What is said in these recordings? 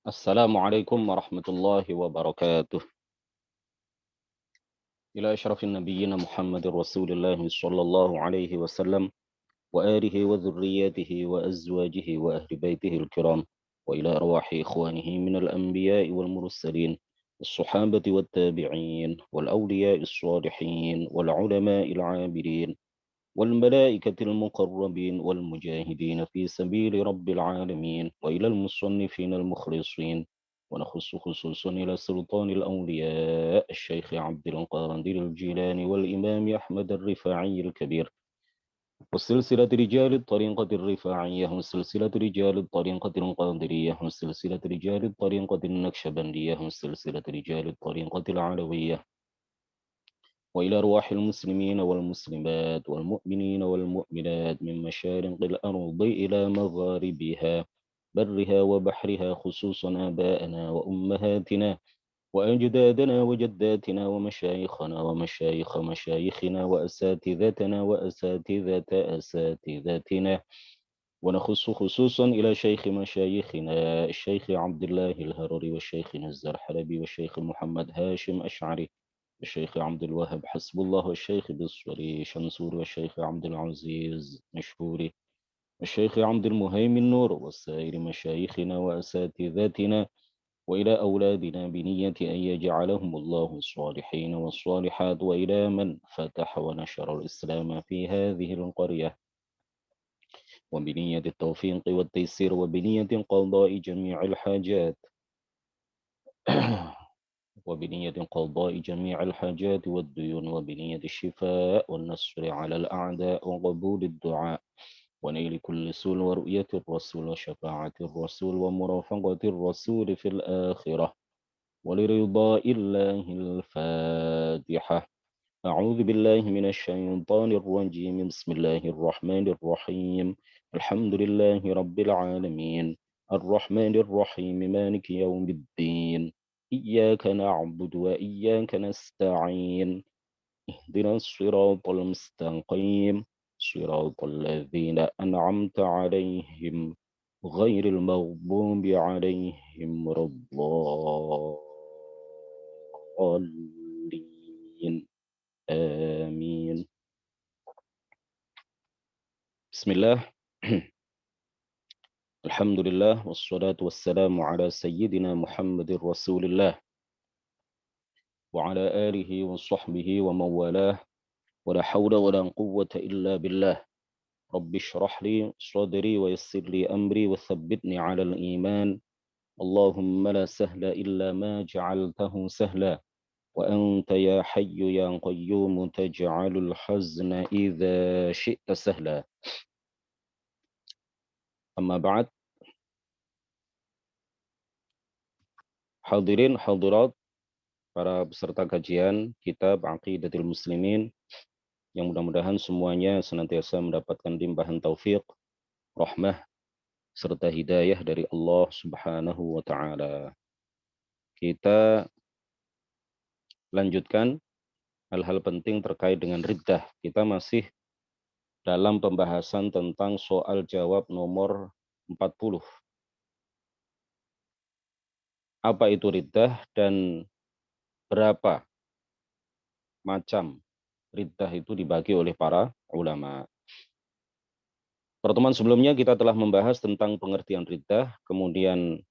Assalamualaikum warahmatullahi wabarakatuh. Ila asyrafin nabiyyina Muhammadir Rasulillah sallallahu alaihi wasallam wa alihi wa dhurriyyatihi wa azwajihi wa ahli baitihi al-kiram wa ila arwahi ikhwanihi minal anbiya'i wal mursalin was-sahabati wat-tabi'in wal awliya'is salihin wal ulama'il 'abidin wal malaikatil muqarrabin wal mujahidin fi sabili rabbil alamin wa ilal musannifin al mukhlisin ونخص خصوصا إلى سلطان الأولياء الشيخ عبد القادر الجيلاني والإمام أحمد الرفاعي الكبير وسلسلة رجال الطريقة الرفاعية وسلسلة رجال الطريقة القادرية وسلسلة رجال الطريقة النكشبندية وسلسلة رجال الطريقة العلوية وإلى أرواح المسلمين والمسلمات والمؤمنين والمؤمنات من مشارق الأرض إلى مغاربها برها وبحرها خصوصا آباءنا وأمهاتنا وأجدادنا وجداتنا ومشايخنا ومشايخ مشايخنا وأساتذتنا وأساتذة أساتذتنا ونخص خصوصا إلى شيخ مشايخنا الشيخ عبد الله الهرري والشيخ نزار حلبي والشيخ محمد هاشم أشعري الشيخ عبد الوهاب حسب الله والشيخ بالصري شنصور والشيخ عبد العزيز مشهوري الشيخ عبد المهيمن نور وسائر مشايخنا وأساتذتنا وإلى أولادنا بنية أن يجعلهم الله الصالحين والصالحات وإلى من فتح ونشر الإسلام في هذه القرية وبنية التوفيق والتيسير وبنية قضاء جميع الحاجات وبنية قضاء جميع الحاجات والديون وبنية الشفاء والنصر على الأعداء وقبول الدعاء ونيل كل سول ورؤية الرسول وشفاعة الرسول ومرافقة الرسول في الآخرة ولرضاء الله الفاتحة أعوذ بالله من الشيطان الرجيم بسم الله الرحمن الرحيم الحمد لله رب العالمين الرحمن الرحيم مالك يوم الدين إياك نعبد وإياك نستعين اهدنا الصراط المستقيم صراط الذين أنعمت عليهم غير المغضوب عليهم ولا الضالين آمين بسم الله الحمد لله والصلاة والسلام على سيدنا محمد رسول الله وعلى آله وصحبه ومن والاه ولا حول ولا قوة إلا بالله رب اشرح لي صدري ويسر لي أمري وثبتني على الإيمان اللهم لا سهل إلا ما جعلته سهلا وأنت يا حي يا قيوم تجعل الحزن إذا شئت سهلا أما بعد hadirin hadirat para peserta kajian kitab Aqidatul Muslimin yang mudah-mudahan semuanya senantiasa mendapatkan limpahan taufik, rahmah, serta hidayah dari Allah Subhanahu wa taala. Kita lanjutkan hal-hal penting terkait dengan riddah. Kita masih dalam pembahasan tentang soal jawab nomor 40. Apa itu riddah dan berapa macam riddah itu dibagi oleh para ulama. Pertemuan sebelumnya kita telah membahas tentang pengertian riddah, kemudian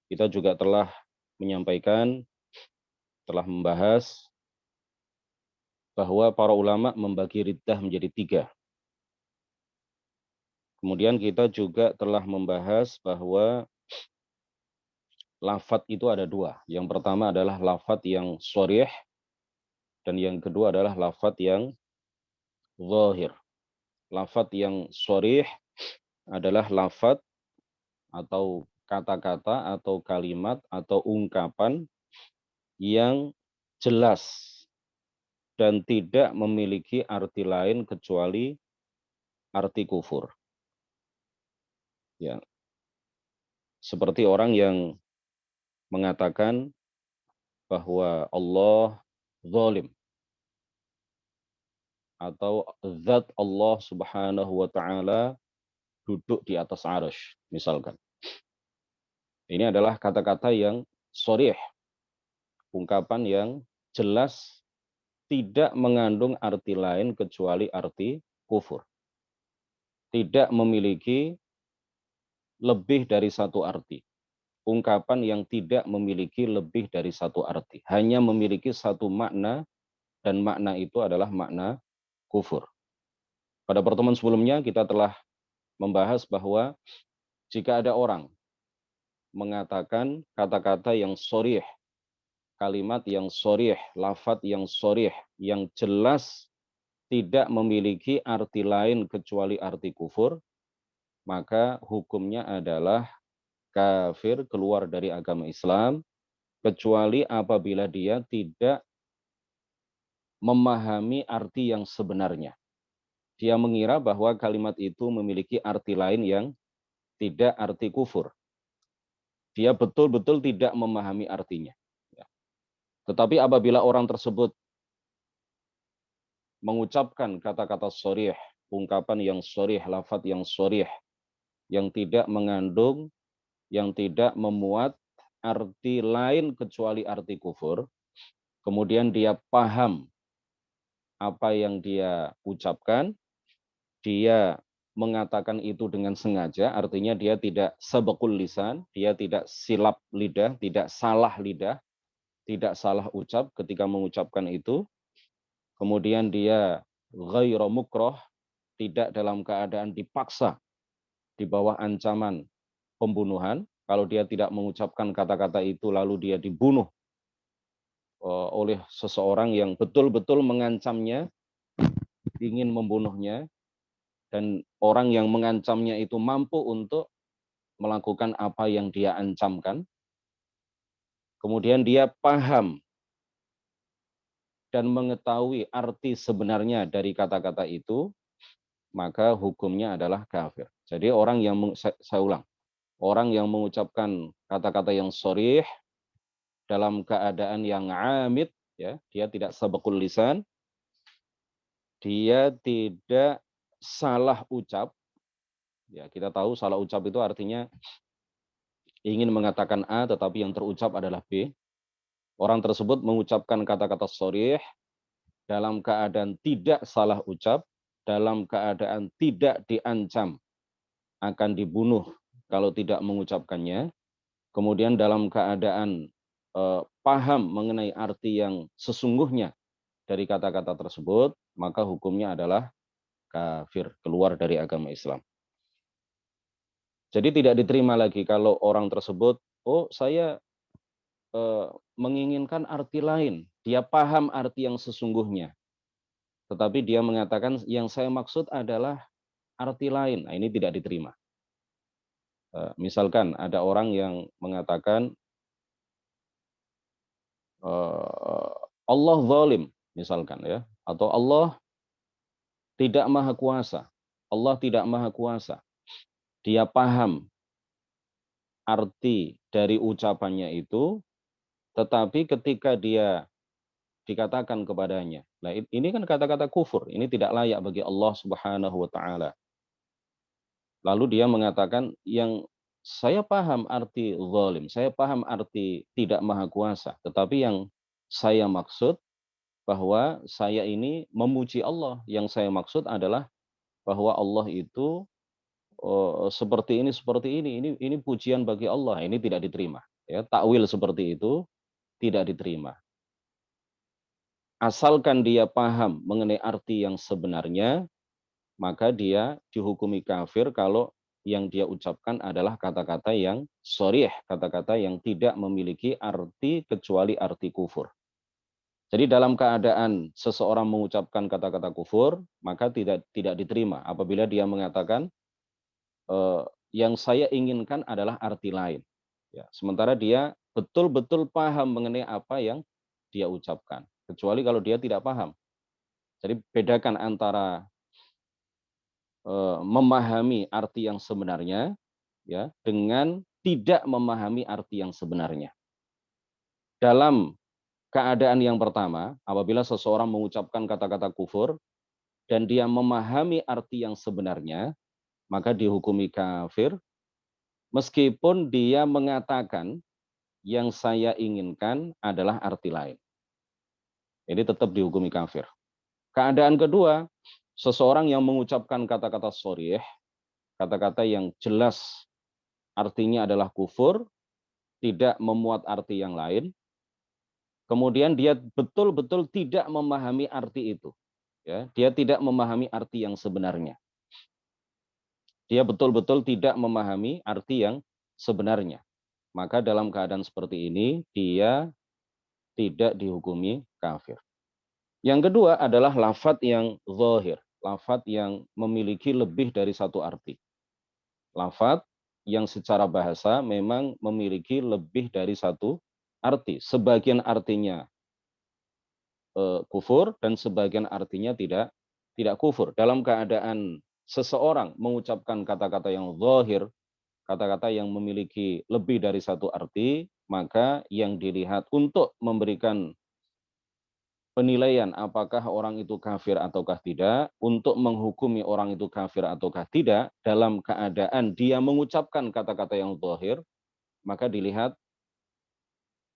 kita juga telah menyampaikan, telah membahas bahwa para ulama membagi riddah menjadi 3. Kemudian kita juga telah membahas bahwa lafadz itu ada 2. Yang pertama adalah lafadz yang sharih dan yang kedua adalah lafadz yang zahir. Lafadz yang sharih adalah lafadz atau kata-kata atau kalimat atau ungkapan yang jelas dan tidak memiliki arti lain kecuali arti kufur. Ya. Seperti orang yang mengatakan bahwa Allah zalim atau zat Allah Subhanahu wa taala duduk di atas arsy misalkan. Ini adalah kata-kata yang sharih, ungkapan yang jelas tidak mengandung arti lain kecuali arti kufur. Tidak memiliki lebih dari satu arti. Ungkapan yang tidak memiliki lebih dari satu arti. Hanya memiliki satu makna, dan makna itu adalah makna kufur. Pada pertemuan sebelumnya kita telah membahas bahwa jika ada orang mengatakan kata-kata yang sharih, kalimat yang sharih, lafadz yang sharih, yang jelas tidak memiliki arti lain kecuali arti kufur, maka hukumnya adalah kafir, keluar dari agama Islam, kecuali apabila dia tidak memahami arti yang sebenarnya. Dia mengira bahwa kalimat itu memiliki arti lain yang tidak arti kufur. Dia betul-betul tidak memahami artinya. Tetapi apabila orang tersebut mengucapkan kata-kata sharih, ungkapan yang sharih, lafadz yang sharih, yang tidak mengandung, yang tidak memuat arti lain kecuali arti kufur, kemudian dia paham apa yang dia ucapkan, dia mengatakan itu dengan sengaja, artinya dia tidak sabaqul lisan, dia tidak silap lidah, tidak salah lidah, tidak salah ucap ketika mengucapkan itu, kemudian dia ghairu mukroh, tidak dalam keadaan dipaksa di bawah ancaman pembunuhan. Kalau dia tidak mengucapkan kata-kata itu lalu dia dibunuh oleh seseorang yang betul-betul mengancamnya, ingin membunuhnya, dan orang yang mengancamnya itu mampu untuk melakukan apa yang dia ancamkan, kemudian dia paham dan mengetahui arti sebenarnya dari kata-kata itu, maka hukumnya adalah kafir. Jadi orang yang, saya ulang, orang yang mengucapkan kata-kata yang sharih dalam keadaan yang amid, ya, dia tidak sabaqul lisan, dia tidak salah ucap. Ya, kita tahu salah ucap itu artinya ingin mengatakan A tetapi yang terucap adalah B. Orang tersebut mengucapkan kata-kata sharih dalam keadaan tidak salah ucap, dalam keadaan tidak diancam akan dibunuh kalau tidak mengucapkannya, kemudian dalam keadaan paham mengenai arti yang sesungguhnya dari kata-kata tersebut, maka hukumnya adalah kafir, keluar dari agama Islam. Jadi tidak diterima lagi kalau orang tersebut, oh saya menginginkan arti lain, dia paham arti yang sesungguhnya, tetapi dia mengatakan yang saya maksud adalah arti lain. Nah, ini tidak diterima. Misalkan ada orang yang mengatakan Allah zalim, misalkan ya, atau Allah tidak maha kuasa. Allah tidak maha kuasa. Dia paham arti dari ucapannya itu, tetapi ketika dia dikatakan kepadanya, nah ini kan kata-kata kufur, ini tidak layak bagi Allah Subhanahu wa taala. Lalu dia mengatakan yang saya paham arti zalim, saya paham arti tidak maha kuasa, tetapi yang saya maksud bahwa saya ini memuji Allah. Yang saya maksud adalah bahwa Allah itu seperti ini. Ini pujian bagi Allah. Ini tidak diterima. Ya, takwil seperti itu tidak diterima. Asalkan dia paham mengenai arti yang sebenarnya, maka dia dihukumi kafir kalau yang dia ucapkan adalah kata-kata yang sharih, kata-kata yang tidak memiliki arti kecuali arti kufur. Jadi dalam keadaan seseorang mengucapkan kata-kata kufur, maka tidak diterima apabila dia mengatakan yang saya inginkan adalah arti lain. Ya, sementara dia betul-betul paham mengenai apa yang dia ucapkan, kecuali kalau dia tidak paham. Jadi bedakan antara memahami arti yang sebenarnya, ya, dengan tidak memahami arti yang sebenarnya. Dalam keadaan yang pertama, apabila seseorang mengucapkan kata-kata kufur dan dia memahami arti yang sebenarnya, maka dihukumi kafir. Meskipun dia mengatakan yang saya inginkan adalah arti lain. Jadi tetap dihukumi kafir. Keadaan kedua, seseorang yang mengucapkan kata-kata sharih, kata-kata yang jelas artinya adalah kufur, tidak memuat arti yang lain, kemudian dia betul-betul tidak memahami arti itu. Ya, dia tidak memahami arti yang sebenarnya. Dia betul-betul tidak memahami arti yang sebenarnya. Maka dalam keadaan seperti ini, dia tidak dihukumi kafir. Yang kedua adalah lafadz yang zahir, lafadz yang memiliki lebih dari satu arti. Lafadz yang secara bahasa memang memiliki lebih dari satu arti. Sebagian artinya kufur dan sebagian artinya tidak kufur. Dalam keadaan seseorang mengucapkan kata-kata yang zahir, kata-kata yang memiliki lebih dari satu arti, maka yang dilihat untuk memberikan penilaian apakah orang itu kafir ataukah tidak, untuk menghukumi orang itu kafir ataukah tidak, dalam keadaan dia mengucapkan kata-kata yang zahir, maka dilihat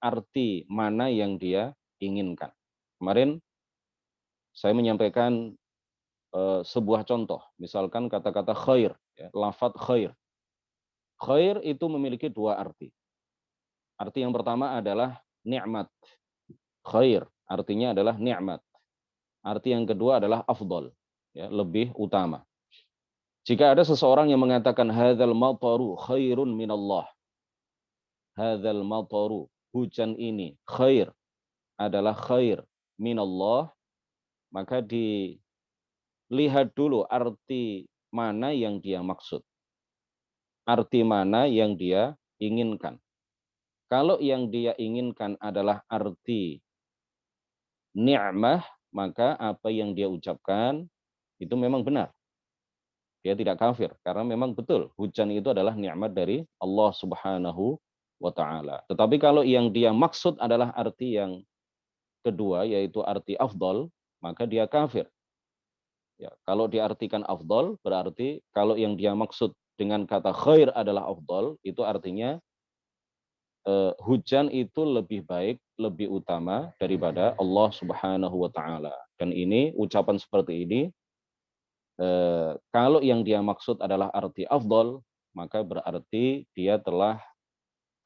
arti mana yang dia inginkan. Kemarin saya menyampaikan sebuah contoh, misalkan kata-kata khair, ya, lafadz khair. Khair itu memiliki dua arti. Arti yang pertama adalah nikmat. Khair artinya adalah nikmat. Arti yang kedua adalah afdal, ya, lebih utama. Jika ada seseorang yang mengatakan hadzal mataru khairun minallah. Hadzal mataru, hujan ini khair, adalah khair minallah, maka dilihat dulu arti mana yang dia maksud. Arti mana yang dia inginkan. Kalau yang dia inginkan adalah arti ni'mah, maka apa yang dia ucapkan itu memang benar. Dia tidak kafir karena memang betul hujan itu adalah nikmat dari Allah Subhanahu wa taala. Tetapi kalau yang dia maksud adalah arti yang kedua, yaitu arti afdal, maka dia kafir. Ya, kalau diartikan afdal berarti kalau yang dia maksud dengan kata khair adalah afdal, itu artinya hujan itu lebih baik, lebih utama daripada Allah Subhanahu wa taala. Dan ini ucapan seperti ini kalau yang dia maksud adalah arti afdal, maka berarti dia telah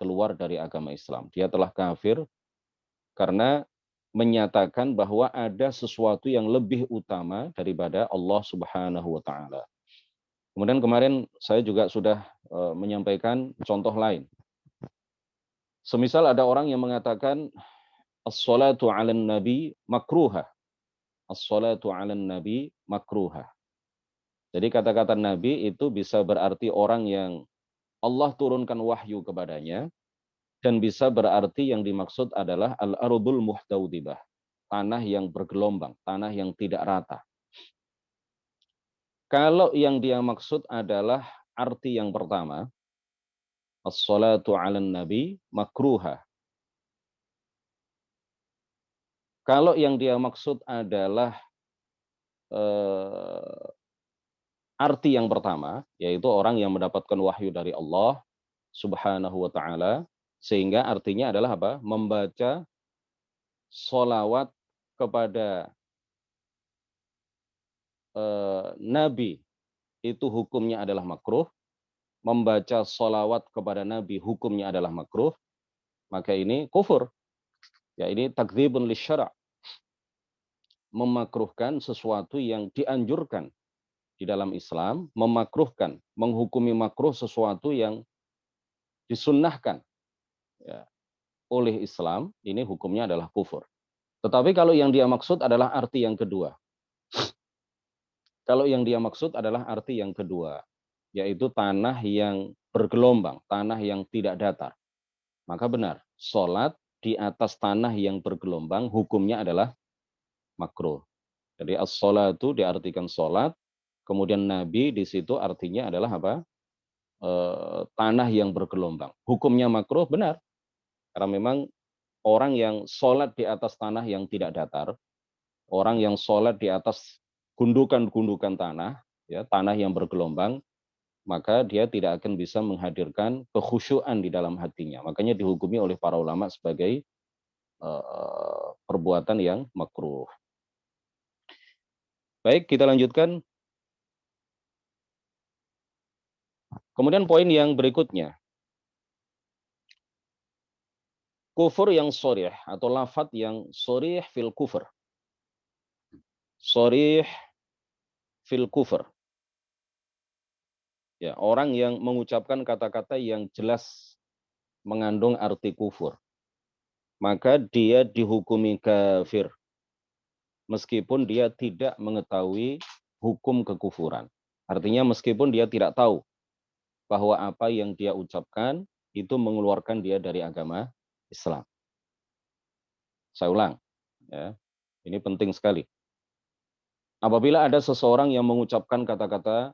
keluar dari agama Islam. Dia telah kafir karena menyatakan bahwa ada sesuatu yang lebih utama daripada Allah Subhanahu wa taala. Kemudian kemarin saya juga sudah menyampaikan contoh lain. Semisal ada orang yang mengatakan as-salatu 'alan nabi makruha. As-salatu 'alan nabi makruha. Jadi kata-kata nabi itu bisa berarti orang yang Allah turunkan wahyu kepadanya, dan bisa berarti yang dimaksud adalah al-ardul muhtaudibah, tanah yang bergelombang, tanah yang tidak rata. Kalau yang dia maksud adalah arti yang pertama, as-salatu 'alan nabi makruha. Kalau yang dia maksud adalah arti yang pertama, yaitu orang yang mendapatkan wahyu dari Allah Subhanahu wa taala, sehingga artinya adalah apa? Membaca sholawat kepada Nabi itu hukumnya adalah makruh, membaca sholawat kepada Nabi hukumnya adalah makruh, maka ini kufur. Ya, ini takdzibun lisyara', memakruhkan sesuatu yang dianjurkan di dalam Islam, memakruhkan, menghukumi makruh sesuatu yang disunnahkan, ya, oleh Islam, ini hukumnya adalah kufur. Tetapi kalau yang dia maksud adalah arti yang kedua. Kalau yang dia maksud adalah arti yang kedua, yaitu tanah yang bergelombang, tanah yang tidak datar. Maka benar, sholat di atas tanah yang bergelombang hukumnya adalah makruh. Jadi as-sholatu diartikan sholat, kemudian Nabi di situ artinya adalah apa? Tanah yang bergelombang. Hukumnya makruh benar, karena memang orang yang sholat di atas tanah yang tidak datar, orang yang sholat di atas gundukan-gundukan tanah, ya, tanah yang bergelombang, maka dia tidak akan bisa menghadirkan kekhusyuan di dalam hatinya. Makanya dihukumi oleh para ulama sebagai perbuatan yang makruh. Baik, kita lanjutkan. Kemudian poin yang berikutnya, kufur yang shorih atau lafadz yang shorih fil kufur. Shorih fil kufur. Ya, orang yang mengucapkan kata-kata yang jelas mengandung arti kufur, maka dia dihukumi kafir meskipun dia tidak mengetahui hukum kekufuran. Artinya meskipun dia tidak tahu bahwa apa yang dia ucapkan itu mengeluarkan dia dari agama Islam. Saya ulang, ya. Ini penting sekali. Apabila ada seseorang yang mengucapkan kata-kata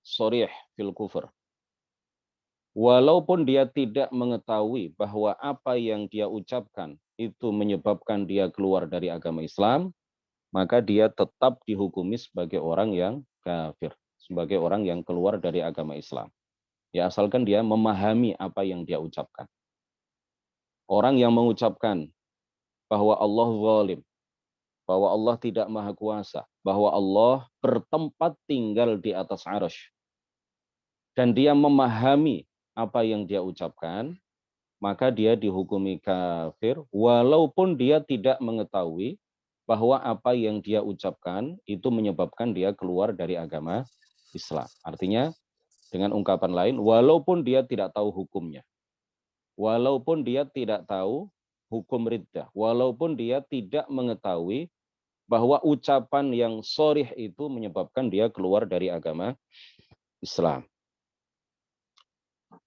shorih fil kufur, walaupun dia tidak mengetahui bahwa apa yang dia ucapkan itu menyebabkan dia keluar dari agama Islam, maka dia tetap dihukumi sebagai orang yang kafir, sebagai orang yang keluar dari agama Islam. Ya, asalkan dia memahami apa yang dia ucapkan. Orang yang mengucapkan bahwa Allah zalim, bahwa Allah tidak maha kuasa, bahwa Allah bertempat tinggal di atas arasy, dan dia memahami apa yang dia ucapkan, maka dia dihukumi kafir walaupun dia tidak mengetahui bahwa apa yang dia ucapkan itu menyebabkan dia keluar dari agama Islam. Artinya dengan ungkapan lain, walaupun dia tidak tahu hukumnya, walaupun dia tidak tahu hukum riddah, walaupun dia tidak mengetahui bahwa ucapan yang shorih itu menyebabkan dia keluar dari agama Islam.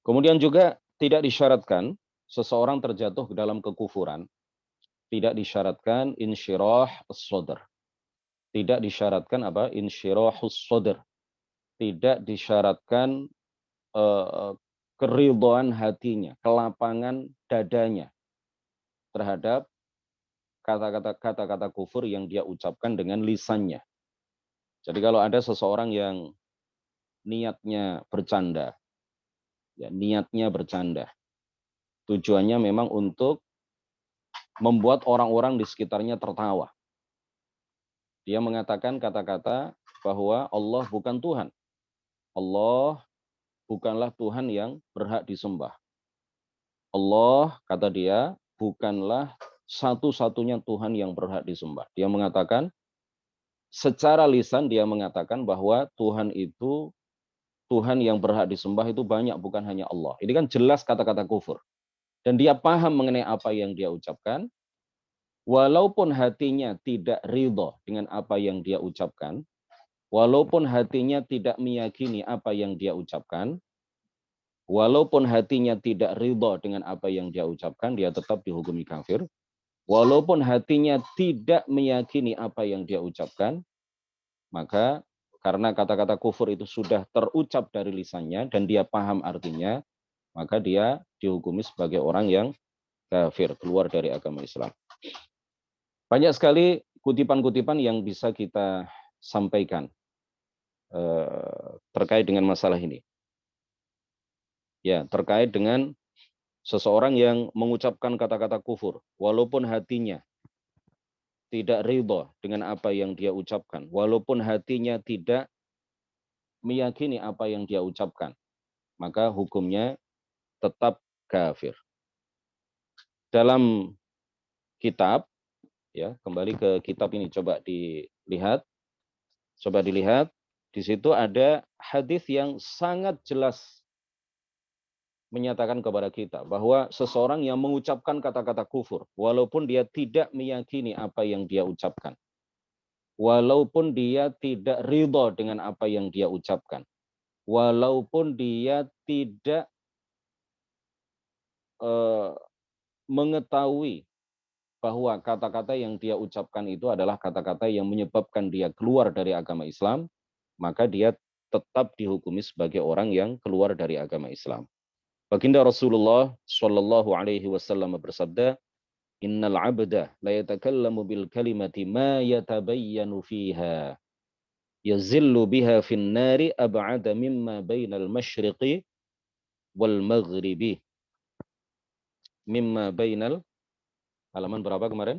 Kemudian juga tidak disyaratkan seseorang terjatuh ke dalam kekufuran, tidak disyaratkan insyirah as-sadr. Tidak disyaratkan apa? Insyirahus sadr. Tidak disyaratkan keridhaan hatinya, kelapangan dadanya terhadap kata-kata kufur yang dia ucapkan dengan lisannya. Jadi kalau ada seseorang yang niatnya bercanda, ya niatnya bercanda, tujuannya memang untuk membuat orang-orang di sekitarnya tertawa. Dia mengatakan kata-kata bahwa Allah bukan Tuhan. Allah bukanlah Tuhan yang berhak disembah. Allah, kata dia, bukanlah satu-satunya Tuhan yang berhak disembah. Dia mengatakan, secara lisan dia mengatakan bahwa Tuhan itu, Tuhan yang berhak disembah itu banyak, bukan hanya Allah. Ini kan jelas kata-kata kufur. Dan dia paham mengenai apa yang dia ucapkan, walaupun hatinya tidak ridho dengan apa yang dia ucapkan, walaupun hatinya tidak meyakini apa yang dia ucapkan, walaupun hatinya tidak ridho dengan apa yang dia ucapkan, dia tetap dihukumi kafir. Walaupun hatinya tidak meyakini apa yang dia ucapkan, maka karena kata-kata kufur itu sudah terucap dari lisannya dan dia paham artinya, maka dia dihukumi sebagai orang yang kafir, keluar dari agama Islam. Banyak sekali kutipan-kutipan yang bisa kita sampaikan terkait dengan masalah ini. Ya, terkait dengan seseorang yang mengucapkan kata-kata kufur, walaupun hatinya tidak ridho dengan apa yang dia ucapkan, walaupun hatinya tidak meyakini apa yang dia ucapkan, maka hukumnya tetap kafir. Dalam kitab, ya kembali ke kitab ini, coba dilihat, di situ ada hadis yang sangat jelas menyatakan kepada kita bahwa seseorang yang mengucapkan kata-kata kufur, walaupun dia tidak meyakini apa yang dia ucapkan, walaupun dia tidak ridho dengan apa yang dia ucapkan, walaupun dia tidak mengetahui bahwa kata-kata yang dia ucapkan itu adalah kata-kata yang menyebabkan dia keluar dari agama Islam, maka dia tetap dihukumi sebagai orang yang keluar dari agama Islam. Baginda Rasulullah Shallallahu Alaihi Wasallam bersabda, Innal abda la yatakallamu bil kalimati ma yatabayyanu fiha. yazillu biha fin nari ab'ada mimma bainal masyriqi wal maghribi. Mimma bainal, halaman berapa kemarin?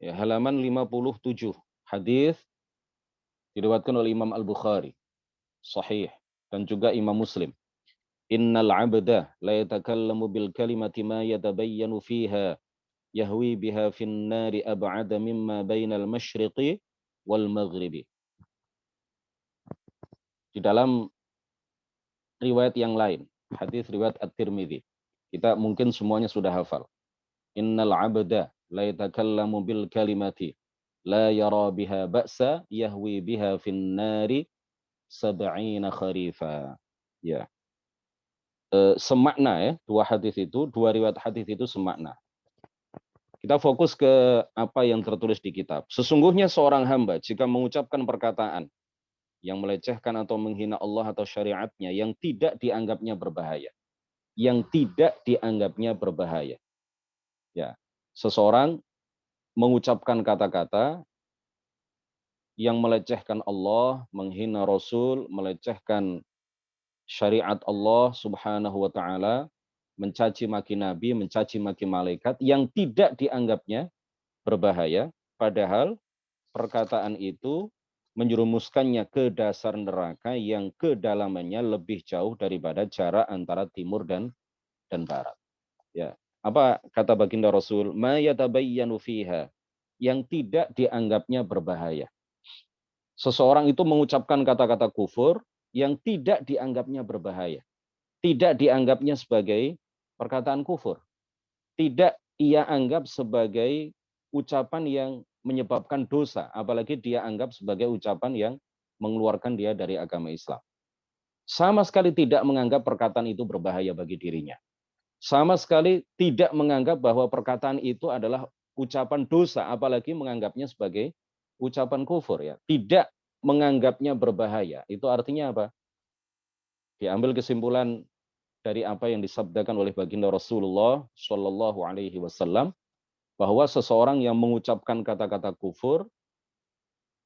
Ya, halaman 57. Hadis diriwayatkan oleh Imam Al-Bukhari, sahih, dan juga Imam Muslim. Innal 'abda la yatakallamu bil kalimati ma yatabayyanu fiha yahwi biha fin nari ab'ada mimma bainal masyriqi wal maghribi. Di dalam riwayat yang lain, hadis riwayat At-Tirmidzi, kita mungkin semuanya sudah hafal. Innal 'abda la yatakallamu bil kalimati la yara biha ba'sa yahwi biha fin nari sab'ina kharifa. Ya. Semakna ya, dua riwayat hadis itu semakna. Kita fokus ke apa yang tertulis di kitab. Sesungguhnya seorang hamba jika mengucapkan perkataan yang melecehkan atau menghina Allah atau syariatnya yang tidak dianggapnya berbahaya. Yang tidak dianggapnya berbahaya. Ya. Seseorang mengucapkan kata-kata yang melecehkan Allah, menghina Rasul, melecehkan syariat Allah Subhanahu wa taala, mencaci maki nabi, mencaci maki malaikat yang tidak dianggapnya berbahaya, padahal perkataan itu menjerumuskannya ke dasar neraka yang kedalamannya lebih jauh daripada jarak antara timur dan barat. Ya. Apa kata baginda Rasul? Ma yatabayyanu fiha, yang tidak dianggapnya berbahaya. Seseorang itu mengucapkan kata-kata kufur yang tidak dianggapnya berbahaya. Tidak dianggapnya sebagai perkataan kufur. Tidak ia anggap sebagai ucapan yang menyebabkan dosa, apalagi dia anggap sebagai ucapan yang mengeluarkan dia dari agama Islam. Sama sekali tidak menganggap perkataan itu berbahaya bagi dirinya. Sama sekali tidak menganggap bahwa perkataan itu adalah ucapan dosa, apalagi menganggapnya sebagai ucapan kufur. Ya. Tidak menganggapnya berbahaya. Itu artinya apa? Diambil kesimpulan dari apa yang disabdakan oleh baginda Rasulullah Shallallahu Alaihi Wasallam, bahwa seseorang yang mengucapkan kata-kata kufur,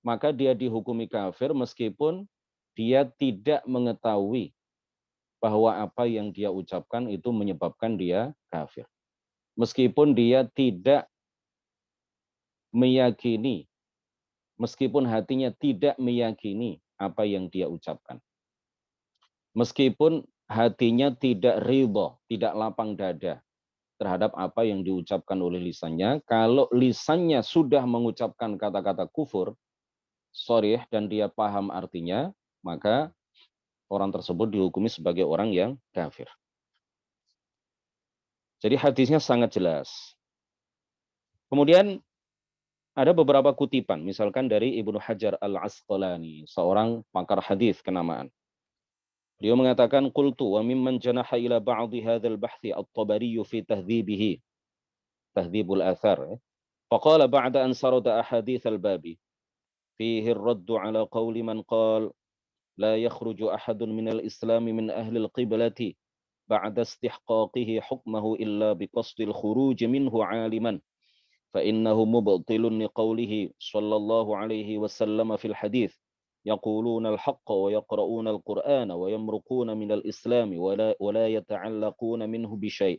maka dia dihukumi kafir meskipun dia tidak mengetahui bahwa apa yang dia ucapkan itu menyebabkan dia kafir. Meskipun dia tidak meyakini, meskipun hatinya tidak meyakini apa yang dia ucapkan. Meskipun hatinya tidak ridho, tidak lapang dada terhadap apa yang diucapkan oleh lisannya, kalau lisannya sudah mengucapkan kata-kata kufur, sharih dan dia paham artinya, maka orang tersebut dihukumi sebagai orang yang kafir. Jadi hadisnya sangat jelas. Kemudian ada beberapa kutipan, misalkan dari Ibnu Hajar Al-Asqalani, seorang pakar hadis kenamaan. Beliau mengatakan, qultu wa mimman janaha ila ba'dhi hadzal bahthi at-Tabari fi tahdhibihi, tahdhibul athar. Faqala ba'da an sarada ahadits al-babi fihi ar-radd ala qawli man qala la yakhruju ahadun min al-islam min ahli al-qiblati ba'da istihqaqihi hukmahu illa biqasdil khuruj minhu 'aliman فإنه مبطل لقوله صلى الله عليه وسلم في الحديث يقولون الحق ويقرؤون القرآن ويمرقون من الإسلام ولا يتعلقون منه بشيء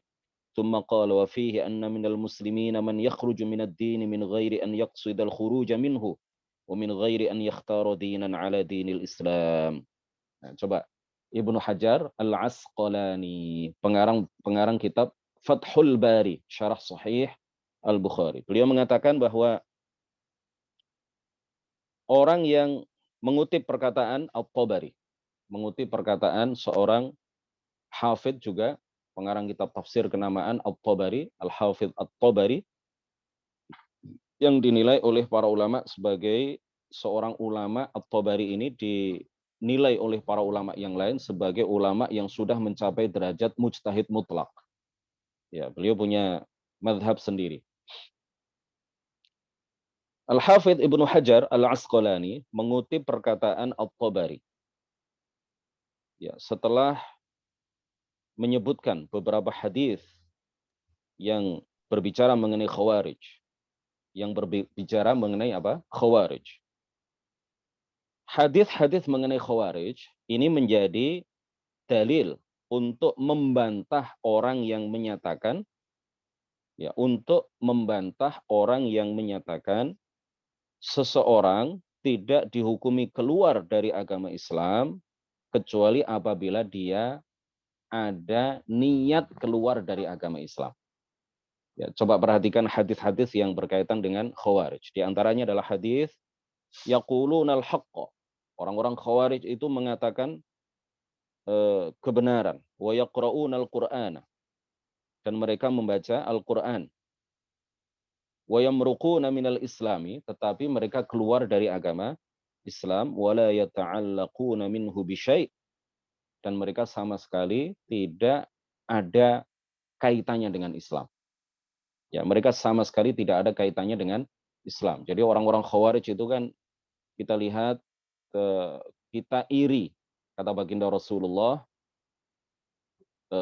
ثم قال وفيه أن من المسلمين من يخرج من الدين من غير أن يقصد الخروج منه ومن غير أن يختار دينا على دين الإسلام. Nah, coba Ibnu Hajar Al-Asqalani, pengarang kitab Fathul Bari, syarah sahih Al-Bukhari. Beliau mengatakan bahwa orang yang mengutip perkataan At-Tabari, mengutip perkataan seorang hafidh juga, pengarang kitab tafsir kenamaan At-Tabari, Al-Hafidh At-Tabari, yang dinilai oleh para ulama sebagai seorang ulama. At-Tabari ini dinilai oleh para ulama yang lain sebagai ulama yang sudah mencapai derajat mujtahid mutlak. Ya, beliau punya mazhab sendiri. Al-Hafidh Ibnu Hajar Al-Asqalani mengutip perkataan At-Tabari. Ya, setelah menyebutkan beberapa hadis yang berbicara mengenai Khawarij, yang berbicara mengenai apa? Khawarij. Hadis-hadis mengenai Khawarij ini menjadi dalil untuk membantah orang yang menyatakan, ya, untuk membantah orang yang menyatakan seseorang tidak dihukumi keluar dari agama Islam kecuali apabila dia ada niat keluar dari agama Islam. Ya, coba perhatikan hadis-hadis yang berkaitan dengan Khawarij. Di antaranya adalah hadis yaqulunal haqqa. Orang-orang Khawarij itu mengatakan kebenaran. Wa yaqra'unal Qur'ana. Dan mereka membaca Al-Quran. Wa yamruquna minal islami. Tetapi mereka keluar dari agama Islam. Wa la yata'allaquna minhu bisyai'. Dan mereka sama sekali tidak ada kaitannya dengan Islam. Ya, mereka sama sekali tidak ada kaitannya dengan Islam. Jadi orang-orang Khawarij itu kan kita lihat, kita iri, kata baginda Rasulullah,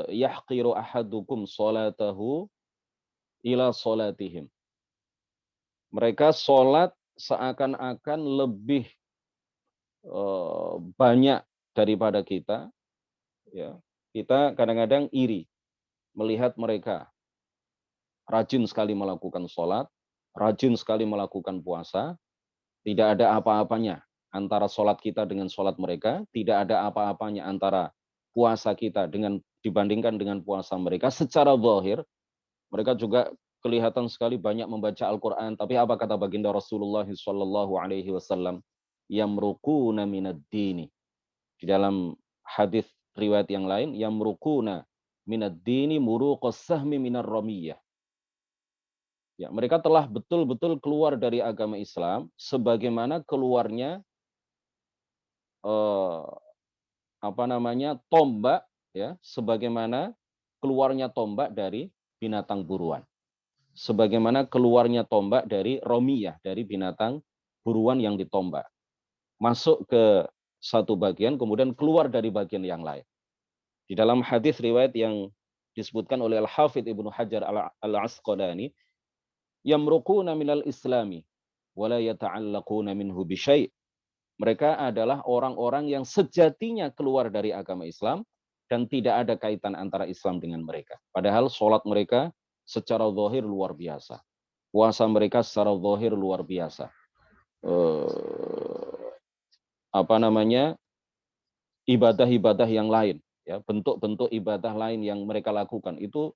yahqiru ahadukum salatahu ila salatihim. Mereka sholat seakan-akan lebih banyak daripada kita. Ya, kita kadang-kadang iri melihat mereka rajin sekali melakukan sholat, rajin sekali melakukan puasa, tidak ada apa-apanya antara sholat kita dengan sholat mereka, tidak ada apa-apanya antara puasa kita dibandingkan dengan puasa mereka. Secara zahir, mereka juga kelihatan sekali banyak membaca Al-Quran. Tapi apa kata baginda Rasulullah SAW? Yamruquna minad dini. Di dalam hadis riwayat yang lain, yamruquna minad dini muruqas sahmi minar ramiyah. Ya, mereka telah betul-betul keluar dari agama Islam sebagaimana keluarnya tombak, ya, sebagaimana keluarnya tombak dari binatang buruan. Sebagaimana keluarnya tombak dari romiyah, dari binatang buruan yang ditombak. Masuk ke satu bagian, kemudian keluar dari bagian yang lain. Di dalam hadis riwayat yang disebutkan oleh Al-Hafidh Ibnu Hajar Al-Asqalani, yamruquna minal islami wala yata'allaquna minhu bisyai'. Mereka adalah orang-orang yang sejatinya keluar dari agama Islam dan tidak ada kaitan antara Islam dengan mereka. Padahal sholat mereka secara zahir luar biasa. Puasa mereka secara zahir luar biasa. Ibadah-ibadah yang lain, ya, bentuk-bentuk ibadah lain yang mereka lakukan itu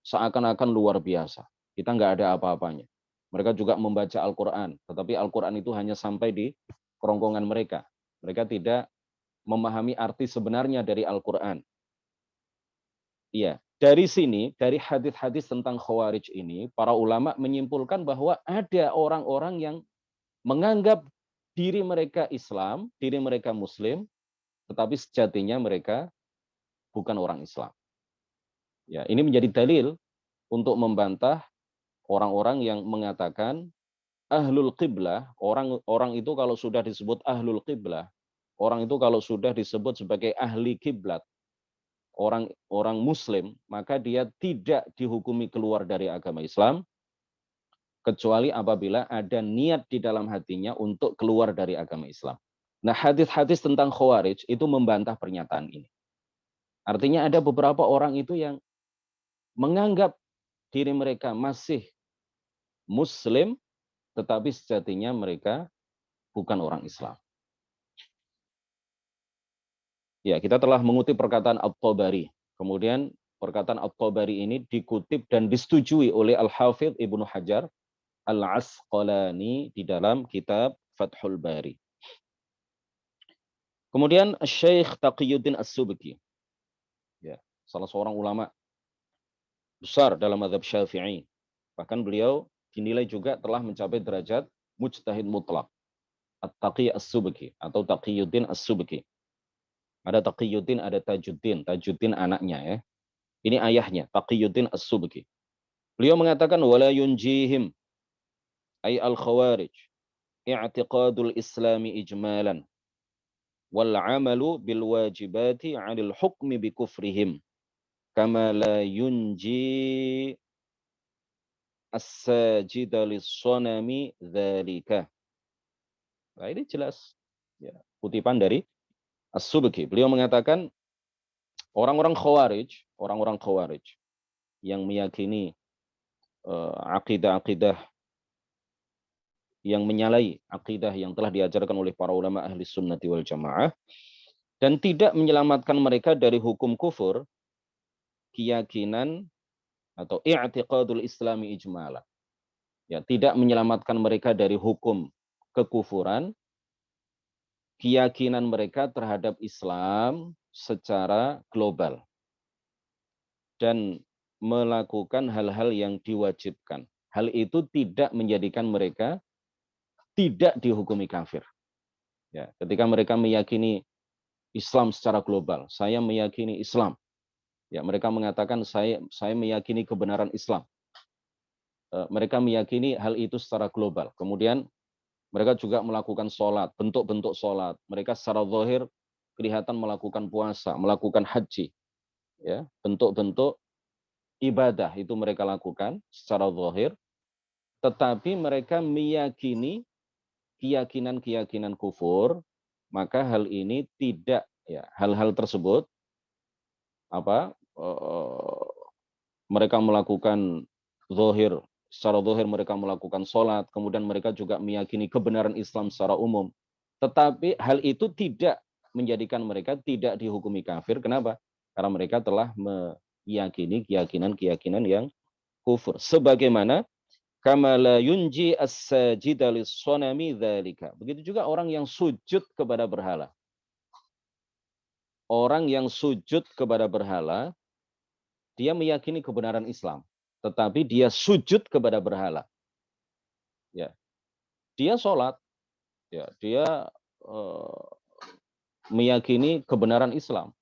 seakan-akan luar biasa. Kita nggak ada apa-apanya. Mereka juga membaca Al-Quran, tetapi Al-Quran itu hanya sampai di kerongkongan mereka. Mereka tidak memahami arti sebenarnya dari Al-Quran. Iya, dari sini, dari hadis-hadis tentang Khawarij ini, para ulama menyimpulkan bahwa ada orang-orang yang menganggap diri mereka Islam, diri mereka Muslim, tetapi sejatinya mereka bukan orang Islam. Ya, ini menjadi dalil untuk membantah orang-orang yang mengatakan ahlul qiblah, orang itu kalau sudah disebut ahlul qiblah, orang itu kalau sudah disebut sebagai ahli kiblat, orang Muslim, maka dia tidak dihukumi keluar dari agama Islam, kecuali apabila ada niat di dalam hatinya untuk keluar dari agama Islam. Nah, hadis-hadis tentang Khawarij itu membantah pernyataan ini. Artinya ada beberapa orang itu yang menganggap diri mereka masih Muslim, tetapi sejatinya mereka bukan orang Islam. Ya, kita telah mengutip perkataan At-Tabari. Kemudian perkataan At-Tabari ini dikutip dan disetujui oleh Al-Hafidh Ibnu Hajar Al-Asqalani di dalam kitab Fathul Bari. Kemudian Syekh Taqiyuddin As-Subki, ya, salah seorang ulama besar dalam mazhab Syafi'i. Bahkan beliau dinilai juga telah mencapai derajat mujtahid mutlak. At-Taqi As-Subki atau Taqiyuddin As-Subki. Ada Taqiyuddin, ada Tajuddin. Tajuddin anaknya, ya. Ini ayahnya, Taqiyuddin As-Subki. Beliau mengatakan wala yunjihim ay al-khawarij i'tiqadul islami ijmalan wal 'amalu bil wajibati 'anil hukmi bi kufrihim kama la yunji as-sajida lis-sanami dzalika. Nah, ini jelas ya, kutipan dari As-Subki. Beliau mengatakan orang-orang Khawarij yang meyakini akidah-akidah yang menyalahi akidah yang telah diajarkan oleh para ulama ahli sunnati wal jamaah dan tidak menyelamatkan mereka dari hukum kufur, keyakinan atau i'tiqadul islami ijmala. Ya, tidak menyelamatkan mereka dari hukum kekufuran, keyakinan mereka terhadap Islam secara global dan melakukan hal-hal yang diwajibkan. Hal itu tidak menjadikan mereka tidak dihukumi kafir. Ya, ketika mereka meyakini Islam secara global, saya meyakini Islam. Ya, mereka mengatakan saya meyakini kebenaran Islam. Mereka meyakini hal itu secara global. Kemudian mereka juga melakukan sholat, bentuk-bentuk sholat. Mereka secara zahir kelihatan melakukan puasa, melakukan haji. Ya, bentuk-bentuk ibadah itu mereka lakukan secara zahir. Tetapi mereka meyakini keyakinan-keyakinan kufur, maka hal ini tidak, ya, hal-hal tersebut mereka melakukan zahir, secara zahir mereka melakukan sholat, kemudian mereka juga meyakini kebenaran Islam secara umum. Tetapi hal itu tidak menjadikan mereka tidak dihukumi kafir. Kenapa? Karena mereka telah meyakini keyakinan-keyakinan yang kufur. Sebagaimana kama la yunji as-sajida lis-sanami dzalika. Begitu juga orang yang sujud kepada berhala. Orang yang sujud kepada berhala, dia meyakini kebenaran Islam, tetapi dia sujud kepada berhala. Ya, dia sholat, ya, dia meyakini kebenaran Islam,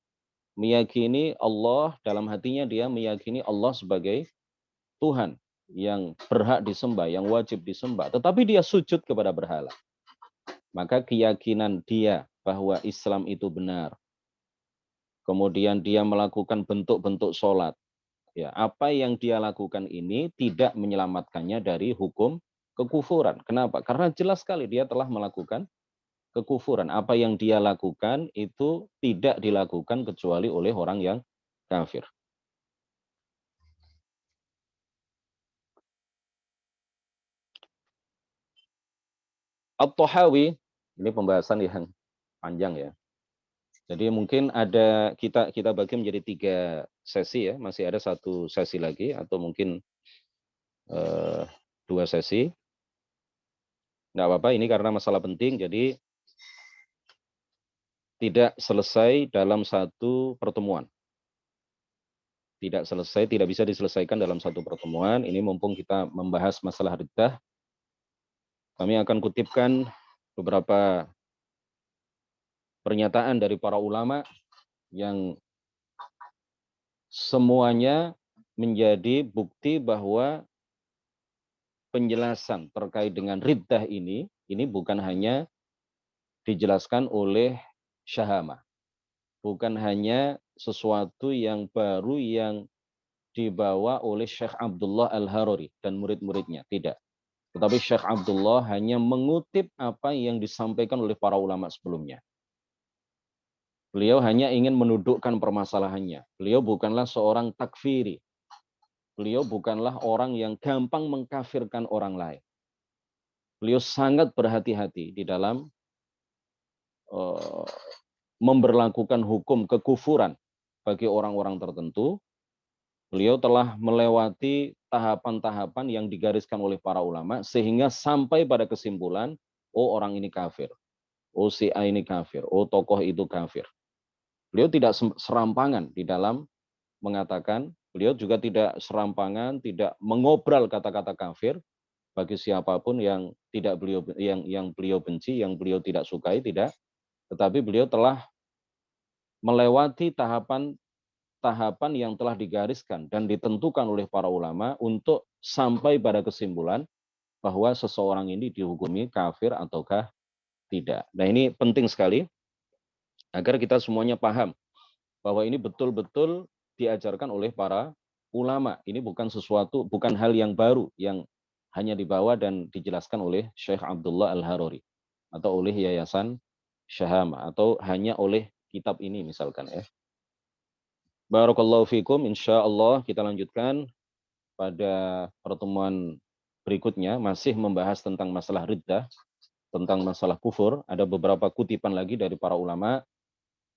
meyakini Allah dalam hatinya, dia meyakini Allah sebagai Tuhan yang berhak disembah, yang wajib disembah, tetapi dia sujud kepada berhala. Maka keyakinan dia bahwa Islam itu benar, kemudian dia melakukan bentuk-bentuk sholat, ya, apa yang dia lakukan ini tidak menyelamatkannya dari hukum kekufuran. Kenapa? Karena jelas sekali dia telah melakukan kekufuran. Apa yang dia lakukan itu tidak dilakukan kecuali oleh orang yang kafir. At-Tahawi, ini pembahasan yang panjang ya. Jadi mungkin ada kita bagi menjadi 3 sesi ya, masih ada 1 sesi lagi atau mungkin 2 sesi. Nggak apa-apa, ini karena masalah penting, jadi tidak selesai dalam 1 pertemuan. Tidak selesai, tidak bisa diselesaikan dalam 1 pertemuan. Ini mumpung kita membahas masalah riddah, kami akan kutipkan beberapa pernyataan dari para ulama yang semuanya menjadi bukti bahwa penjelasan terkait dengan riddah ini bukan hanya dijelaskan oleh Syahamah, bukan hanya sesuatu yang baru yang dibawa oleh Syekh Abdullah Al-Haruri dan murid-muridnya, tidak. Tetapi Syekh Abdullah hanya mengutip apa yang disampaikan oleh para ulama sebelumnya. Beliau hanya ingin mendudukkan permasalahannya. Beliau bukanlah seorang takfiri. Beliau bukanlah orang yang gampang mengkafirkan orang lain. Beliau sangat berhati-hati di dalam memberlakukan hukum kekufuran bagi orang-orang tertentu. Beliau telah melewati tahapan-tahapan yang digariskan oleh para ulama sehingga sampai pada kesimpulan, oh orang ini kafir, oh si A ini kafir, oh tokoh itu kafir. Beliau tidak serampangan di dalam mengatakan, beliau juga tidak serampangan, tidak mengobral kata-kata kafir bagi siapapun yang tidak beliau yang beliau benci, yang beliau tidak sukai, tidak. Tetapi beliau telah melewati tahapan yang telah digariskan dan ditentukan oleh para ulama untuk sampai pada kesimpulan bahwa seseorang ini dihukumi kafir ataukah tidak. Nah, ini penting sekali agar kita semuanya paham bahwa ini betul-betul diajarkan oleh para ulama. Ini bukan sesuatu, bukan hal yang baru yang hanya dibawa dan dijelaskan oleh Syekh Abdullah Al-Haruri atau oleh Yayasan Syahama atau hanya oleh kitab ini misalkan ya. Barakallahu fikum, insyaallah kita lanjutkan pada pertemuan berikutnya masih membahas tentang masalah riddah, tentang masalah kufur. Ada beberapa kutipan lagi dari para ulama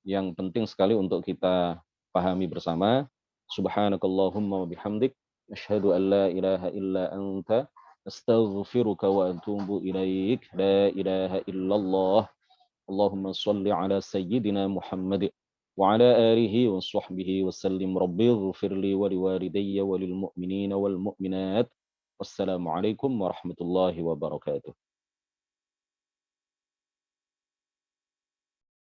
yang penting sekali untuk kita pahami bersama. Subhanakallahumma wa bihamdik asyhadu an la ilaha illa anta astaghfiruka wa atubu ilaik. La ilaha illallah. Allahumma shalli ala sayyidina Muhammad wa ala alihi wa sahbihi wa sallim. Rabbi ighfir li wa liwalidayya wa lil mu'minina wal mu'minat. Wassalamu alaikum warahmatullahi wabarakatuh.